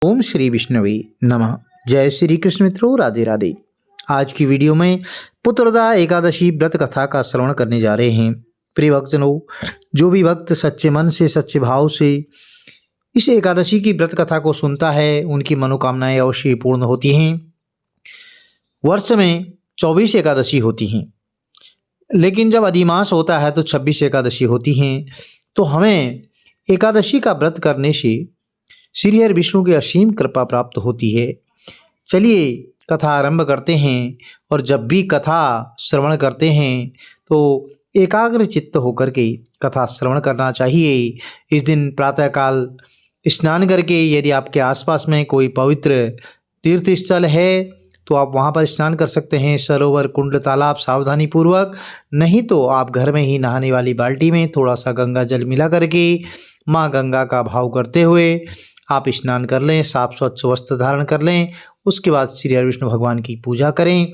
ओम श्री विष्णुवे नमः। जय श्री कृष्ण मित्रों, राधे राधे। आज की वीडियो में पुत्रदा एकादशी व्रत कथा का श्रवण करने जा रहे हैं। प्रिय भक्तजनों, जो भी भक्त सच्चे मन से सच्चे भाव से इस एकादशी की व्रत कथा को सुनता है, उनकी मनोकामनाएं अवश्य पूर्ण होती हैं। वर्ष में 24 एकादशी होती हैं, लेकिन जब अधिमास होता है तो 26 एकादशी होती हैं। तो हमें एकादशी का व्रत करने से श्री हरि विष्णु की असीम कृपा प्राप्त होती है। चलिए कथा आरंभ करते हैं। और जब भी कथा श्रवण करते हैं तो एकाग्र चित्त होकर के कथा श्रवण करना चाहिए। इस दिन प्रातःकाल स्नान करके, यदि आपके आसपास में कोई पवित्र तीर्थ स्थल है तो आप वहाँ पर स्नान कर सकते हैं, सरोवर, कुंड, तालाब, सावधानी पूर्वक। नहीं तो आप घर में ही नहाने वाली बाल्टी में थोड़ा सा गंगा जल मिला करके माँ गंगा का भाव करते हुए आप स्नान कर लें, साफ स्वच्छ वस्त्र धारण कर लें। उसके बाद श्री हरि विष्णु भगवान की पूजा करें।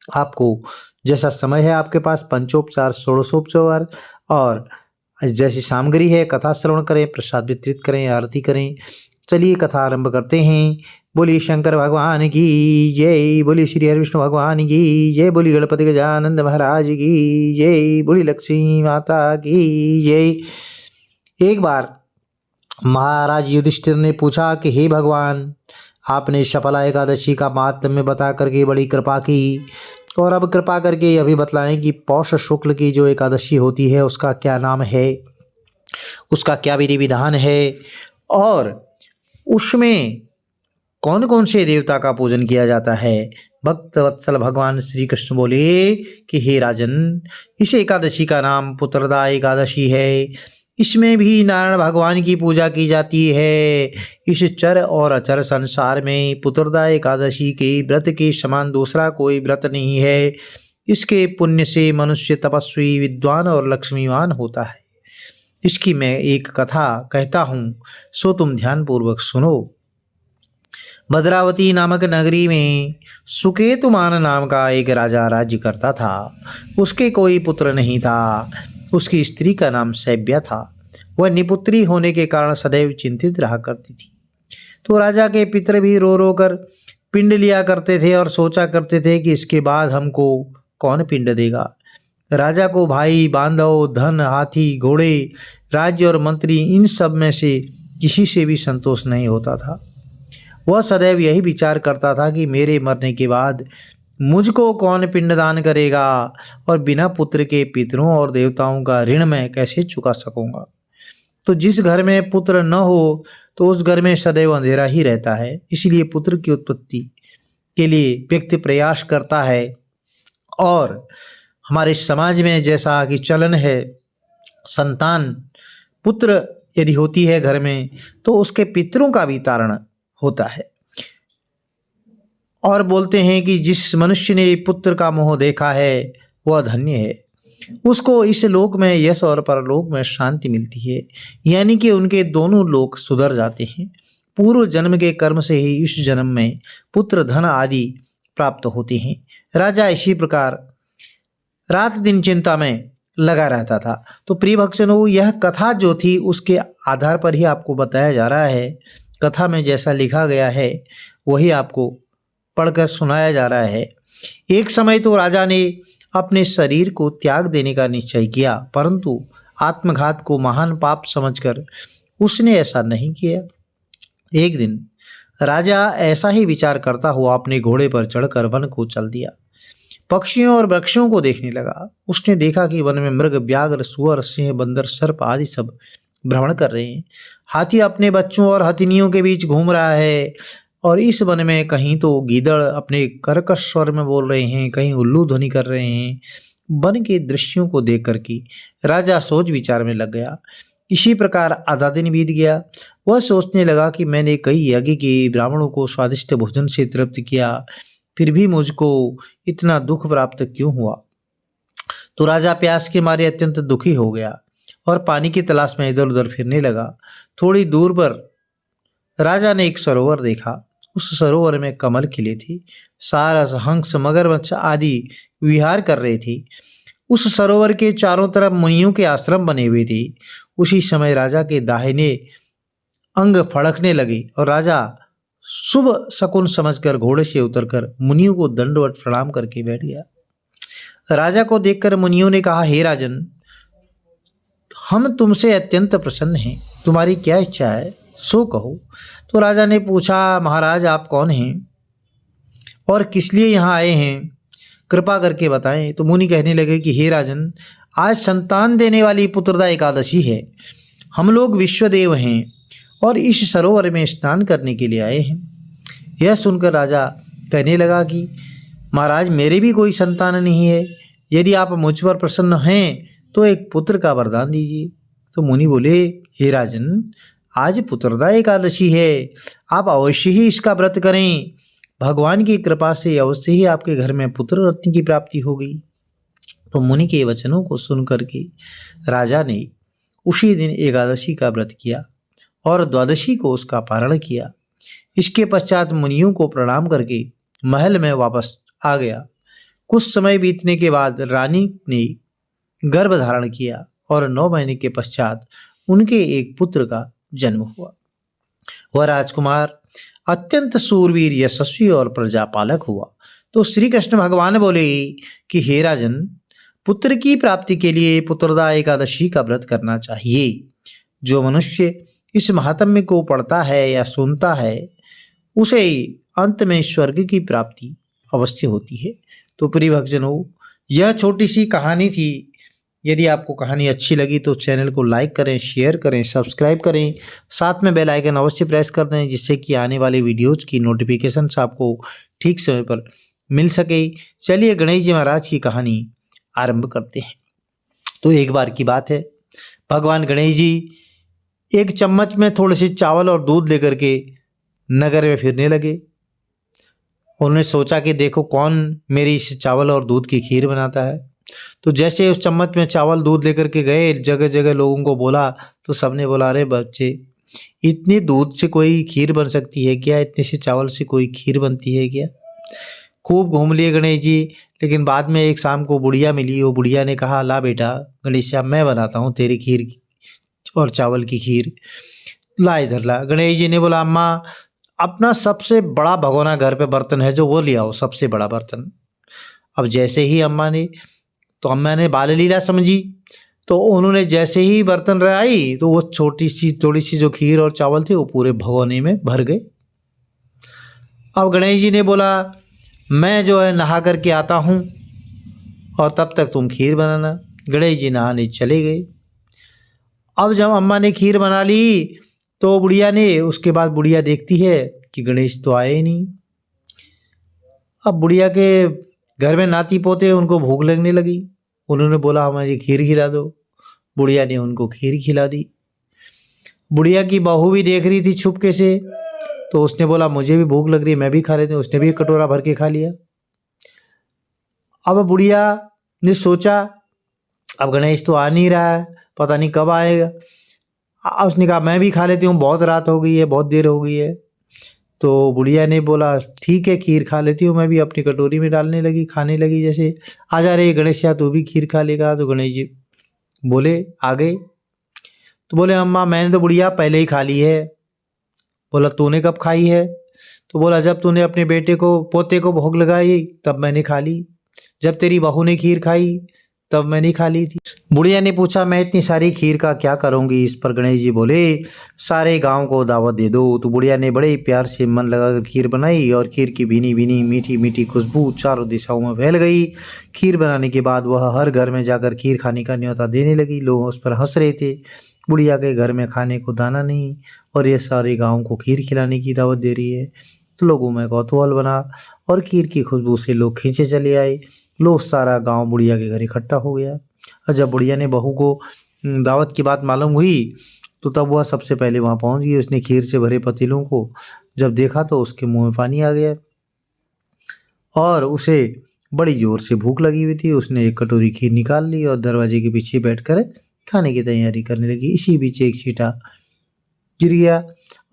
आपको जैसा समय है आपके पास, पंचोपचार, षोडशोपचार और जैसी सामग्री है, कथा श्रवण करें, प्रसाद वितरित करें, आरती करें। चलिए कथा आरंभ करते हैं। बोली शंकर भगवान की जय, बोली श्री हरि विष्णु भगवान की जय, बोली गणपति गजानंद महाराज की जय, बोली लक्ष्मी माता की जय। एक बार महाराज युधिष्ठिर ने पूछा कि हे भगवान, आपने शपला एकादशी का महात्म्य बता करके बड़ी कृपा की, और अब कृपा करके यह भी बतलाएं कि पौष शुक्ल की जो एकादशी होती है उसका क्या नाम है, उसका क्या विधि विधान है, और उसमें कौन कौन से देवता का पूजन किया जाता है। भक्त वत्सल भगवान श्री कृष्ण बोले कि हे राजन, इस एकादशी का नाम पुत्रदा एकादशी है। इसमें भी नारायण भगवान की पूजा की जाती है। इस चर और अचर संसार में पुत्रदा एकादशी के व्रत के समान दूसरा कोई व्रत नहीं है। इसके पुण्य से मनुष्य तपस्वी, विद्वान और लक्ष्मीवान होता है। इसकी मैं एक कथा कहता हूँ, सो तुम ध्यानपूर्वक सुनो। भद्रावती नामक नगरी में सुकेतुमान नाम का एक राजा राज्य करता था। उसके कोई पुत्र नहीं था। उसकी स्त्री का नाम सैव्या था। वह निपुत्री होने के कारण सदैव चिंतित रहा करती थी। तो राजा के पितर भी रो रो कर पिंड लिया करते थे और सोचा करते थे कि इसके बाद हमको कौन पिंड देगा। राजा को भाई, बांधव, धन, हाथी, घोड़े, राज्य और मंत्री, इन सब में से किसी से भी संतोष नहीं होता था। वह सदैव यही विचार करता था कि मेरे मरने के बाद मुझको कौन पिंडदान करेगा, और बिना पुत्र के पितरों और देवताओं का ऋण मैं कैसे चुका सकूंगा। तो जिस घर में पुत्र न हो तो उस घर में सदैव अंधेरा ही रहता है। इसलिए पुत्र की उत्पत्ति के लिए व्यक्ति प्रयास करता है। और हमारे समाज में जैसा कि चलन है, संतान पुत्र यदि होती है घर में तो उसके पितरों का भी तारण होता है। और बोलते हैं कि जिस मनुष्य ने पुत्र का मोह देखा है वह धन्य है, उसको इस लोक में यश और परलोक में शांति मिलती है। यानी कि उनके दोनों लोक सुधर जाते हैं। पूर्व जन्म के कर्म से ही इस जन्म में पुत्र, धन आदि प्राप्त होते हैं। राजा इसी प्रकार रात दिन चिंता में लगा रहता था। तो प्रिय भक्तजनों, यह कथा जो थी उसके आधार पर ही आपको बताया जा रहा है। कथा में जैसा लिखा गया है वही आपको पढ़कर सुनाया जा रहा है। एक समय तो राजा ने अपने शरीर को त्याग देने का निश्चय किया, परंतु आत्मघात को महान पाप समझकर उसने ऐसा नहीं किया। एक दिन राजा ऐसा ही विचार करता हुआ अपने घोड़े पर चढ़कर वन को चल दिया। पक्षियों और वृक्षों को देखने लगा। उसने देखा कि वन में मृग, व्याघ्र, सुअर, सिंह, बंदर, सर्प आदि सब भ्रमण कर रहे हैं। हाथी अपने बच्चों और हथिनियों के बीच घूम रहा है, और इस वन में कहीं तो गीदड़ अपने कर्कश स्वर में बोल रहे हैं, कहीं उल्लू ध्वनि कर रहे हैं। वन के दृश्यों को देख कर के राजा सोच विचार में लग गया। इसी प्रकार आधा दिन बीत गया। वह सोचने लगा कि मैंने कई यज्ञ किए, ब्राह्मणों को स्वादिष्ट भोजन से तृप्त किया, फिर भी मुझको इतना दुख प्राप्त क्यों हुआ। तो राजा प्यास के मारे अत्यंत दुखी हो गया और पानी की तलाश में इधर उधर फिरने लगा। थोड़ी दूर पर राजा ने एक सरोवर देखा। उस सरोवर में कमल खिले थे। सारस, हंस, मगरमच्छ आदि विहार कर रहे थे। उस सरोवर के चारों तरफ मुनियों के आश्रम बने हुए थे। उसी समय राजा के दाहिने अंग फड़कने लगे और राजा शुभ शकुन समझकर घोड़े से उतरकर मुनियों को दंडवत प्रणाम करके बैठ गया। राजा को देखकर मुनियों ने कहा, हे राजन, हम तुमसे अत्यंत प्रसन्न हैं, तुम्हारी क्या इच्छा है सो कहो। तो राजा ने पूछा, महाराज आप कौन हैं और किस लिए यहाँ आए हैं, कृपा करके बताएं। तो मुनि कहने लगे कि हे राजन, आज संतान देने वाली पुत्रदा एकादशी है, हम लोग विश्वदेव हैं और इस सरोवर में स्नान करने के लिए आए हैं। यह सुनकर राजा कहने लगा कि महाराज मेरे भी कोई संतान नहीं है, यदि आप मुझ पर प्रसन्न हैं तो एक पुत्र का वरदान दीजिए। तो मुनि बोले, हे राजन, आज पुत्रदा एकादशी है, आप अवश्य ही इसका व्रत करें, भगवान की कृपा से अवश्य ही आपके घर में पुत्र रत्न की प्राप्ति होगी। तो मुनि के वचनों को सुनकर के राजा ने उसी दिन एकादशी का व्रत किया और द्वादशी को उसका पारण किया। इसके पश्चात मुनियों को प्रणाम करके महल में वापस आ गया। कुछ समय बीतने के बाद रानी ने गर्भ धारण किया और 9 महीने के पश्चात उनके एक पुत्र का जन्म हुआ। वह राजकुमार अत्यंत सूरवीर, यशस्वी और प्रजापालक हुआ। तो श्री कृष्ण भगवान बोले कि हे राजन, पुत्र की प्राप्ति के लिए पुत्रदा एकादशी का व्रत करना चाहिए। जो मनुष्य इस महात्म्य को पढ़ता है या सुनता है उसे अंत में स्वर्ग की प्राप्ति अवश्य होती है। तो प्रिय भक्तजनों, यह छोटी सी कहानी थी। यदि आपको कहानी अच्छी लगी तो चैनल को लाइक करें, शेयर करें, सब्सक्राइब करें, साथ में बेल आइकन अवश्य प्रेस कर दें, जिससे कि आने वाले वीडियोज़ की नोटिफिकेशंस आपको ठीक समय पर मिल सके। चलिए गणेश जी महाराज की कहानी आरंभ करते हैं। तो एक बार की बात है, भगवान गणेश जी एक चम्मच में थोड़े से चावल और दूध लेकर के नगर में फिरने लगे। उन्होंने सोचा कि देखो कौन मेरी इस चावल और दूध की खीर बनाता है। तो जैसे उस चम्मच में चावल दूध लेकर के गए, जगह जगह लोगों को बोला, तो सबने बोला, अरे बच्चे, इतनी दूध से कोई खीर बन सकती है क्या, इतने से चावल से कोई खीर बनती है क्या। खूब घूम लिए गणेश जी, लेकिन बाद में एक शाम को बुढ़िया मिली। वो बुढ़िया ने कहा, ला बेटा गणेश, मैं बनाता हूँ तेरी खीर और चावल की खीर, ला इधर ला। गणेश जी ने बोला, अम्मा अपना सबसे बड़ा भगोना घर पे बर्तन है जो वो ले आओ, सबसे बड़ा बर्तन। अब जैसे ही अम्मा ने बाल लीला समझी, तो उन्होंने जैसे ही बर्तन आई तो वो थोड़ी सी जो खीर और चावल थे वो पूरे भगोने में भर गए। अब गणेश जी ने बोला, मैं जो है नहा करके आता हूँ और तब तक तुम खीर बनाना। गणेश जी नहाने चले गए। अब जब अम्मा ने खीर बना ली तो बुढ़िया ने, उसके बाद बुढ़िया देखती है कि गणेश तो आए ही नहीं। अब बुढ़िया के घर में नाती पोते, उनको भूख लगने लगी। उन्होंने बोला, हमें खीर खिला दो। बुढ़िया ने उनको खीर खिला दी। बुढ़िया की बहू भी देख रही थी छुपके से, तो उसने बोला, मुझे भी भूख लग रही है, मैं भी खा लेती हूँ। उसने भी एक कटोरा भर के खा लिया। अब बुढ़िया ने सोचा, अब गणेश तो आ नहीं रहा है, पता नहीं कब आएगा। उसने कहा, मैं भी खा लेती हूँ, बहुत रात हो गई है, बहुत देर हो गई है। तो बुढ़िया ने बोला, ठीक है खीर खा लेती हूँ मैं भी। अपनी कटोरी में डालने लगी, खाने लगी। जैसे आ जा रहे गणेश या तू भी खीर खा लेगा। तो गणेश जी बोले, आ गए। तो बोले, अम्मा मैंने तो बुढ़िया पहले ही खा ली है। बोला, तूने कब खाई है। तो बोला, जब तूने अपने बेटे को, पोते को भोग लगाई तब मैंने खा ली, जब तेरी बहू ने खीर खाई तब मैंने खा ली थी। बुढ़िया ने पूछा, मैं इतनी सारी खीर का क्या करूंगी। इस पर गणेश जी बोले, सारे गांव को दावत दे दो। तो बुढ़िया ने बड़े प्यार से मन लगाकर खीर बनाई और खीर की भीनी भीनी मीठी मीठी खुशबू चारों दिशाओं में फैल गई। खीर बनाने के बाद वह हर घर में जाकर खीर खाने का न्योता देने लगी। लोग उस पर हंस रहे थे, बुढ़िया के घर में खाने को दाना नहीं और ये सारे गाँव को खीर खिलाने की दावत दे रही है। तो लोगों में कौतूहल बना और खीर की खुशबू से लोग खींचे चले आए। लोग सारा गांव बुढ़िया के घर इकट्ठा हो गया। और जब बुढ़िया ने बहू को दावत की बात मालूम हुई तो तब वह सबसे पहले वहाँ पहुँच गई। उसने खीर से भरे पतीलों को जब देखा तो उसके मुंह में पानी आ गया और उसे बड़ी जोर से भूख लगी हुई थी। उसने एक कटोरी खीर निकाल ली और दरवाजे के पीछे बैठकर खाने की तैयारी करने लगी। इसी बीच एक छींटा गिर गया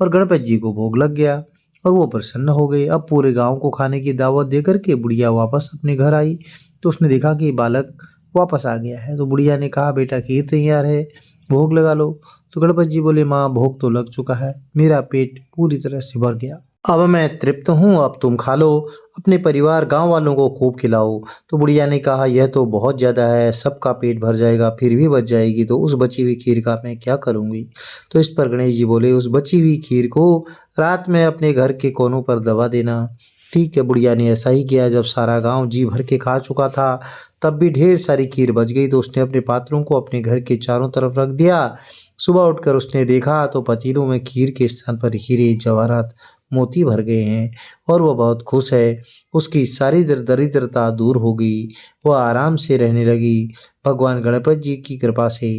और गणपति जी को भोग लग गया और वो प्रसन्न हो गए। अब पूरे गांव को खाने की दावत दे करके बुढ़िया वापस अपने घर आई तो उसने देखा कि बालक वापस आ गया है। तो बुढ़िया ने कहा, बेटा खीर तैयार है, भोग लगा लो। तो गणपति जी बोले, माँ भोग तो लग चुका है, मेरा पेट पूरी तरह से भर गया। अब मैं तृप्त हूँ, अब तुम खा लो, अपने परिवार गांव वालों को खूब खिलाओ। तो बुढ़िया ने कहा, यह तो बहुत ज़्यादा है, सबका पेट भर जाएगा, फिर भी बच जाएगी तो उस बची हुई खीर का मैं क्या करूँगी। तो इस पर गणेश जी बोले, उस बची हुई खीर को रात में अपने घर के कोनों पर दबा देना। ठीक है, बुढ़िया ने ऐसा ही किया। जब सारा गांव जी भर के खा चुका था, तब भी ढेर सारी खीर बच गई, तो उसने अपने पात्रों को अपने घर के चारों तरफ रख दिया। सुबह उठकर उसने देखा तो पतीलों में खीर के स्थान पर हीरे जवाहरात मोती भर गए हैं और वह बहुत खुश है। उसकी सारी दरिद्रता दूर हो गई, वह आराम से रहने लगी। भगवान गणपति जी की कृपा से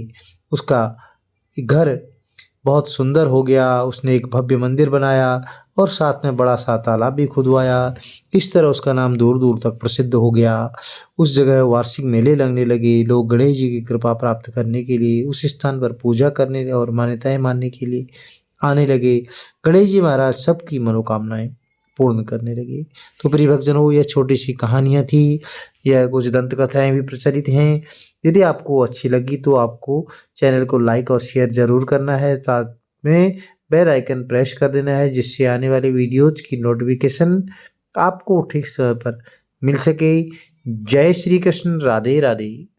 उसका घर बहुत सुंदर हो गया। उसने एक भव्य मंदिर बनाया और साथ में बड़ा सा तालाब भी खुदवाया। इस तरह उसका नाम दूर दूर तक प्रसिद्ध हो गया। उस जगह वार्षिक मेले लगने लगे। लोग गणेश जी की कृपा प्राप्त करने के लिए उस स्थान पर पूजा करने और मान्यताएं मानने के लिए आने लगे। गणेश जी महाराज सबकी मनोकामनाएं पूर्ण करने लगे। तो प्रिय भक्तजनों, यह छोटी सी कहानियाँ थी। यह कुछ दंत कथाएं भी प्रचलित हैं। यदि आपको अच्छी लगी तो आपको चैनल को लाइक और शेयर ज़रूर करना है। साथ में बेल आइकन प्रेस कर देना है, जिससे आने वाली वीडियोज़ की नोटिफ़िकेशन आपको ठीक समय पर मिल सके। जय श्री कृष्ण, राधे राधे।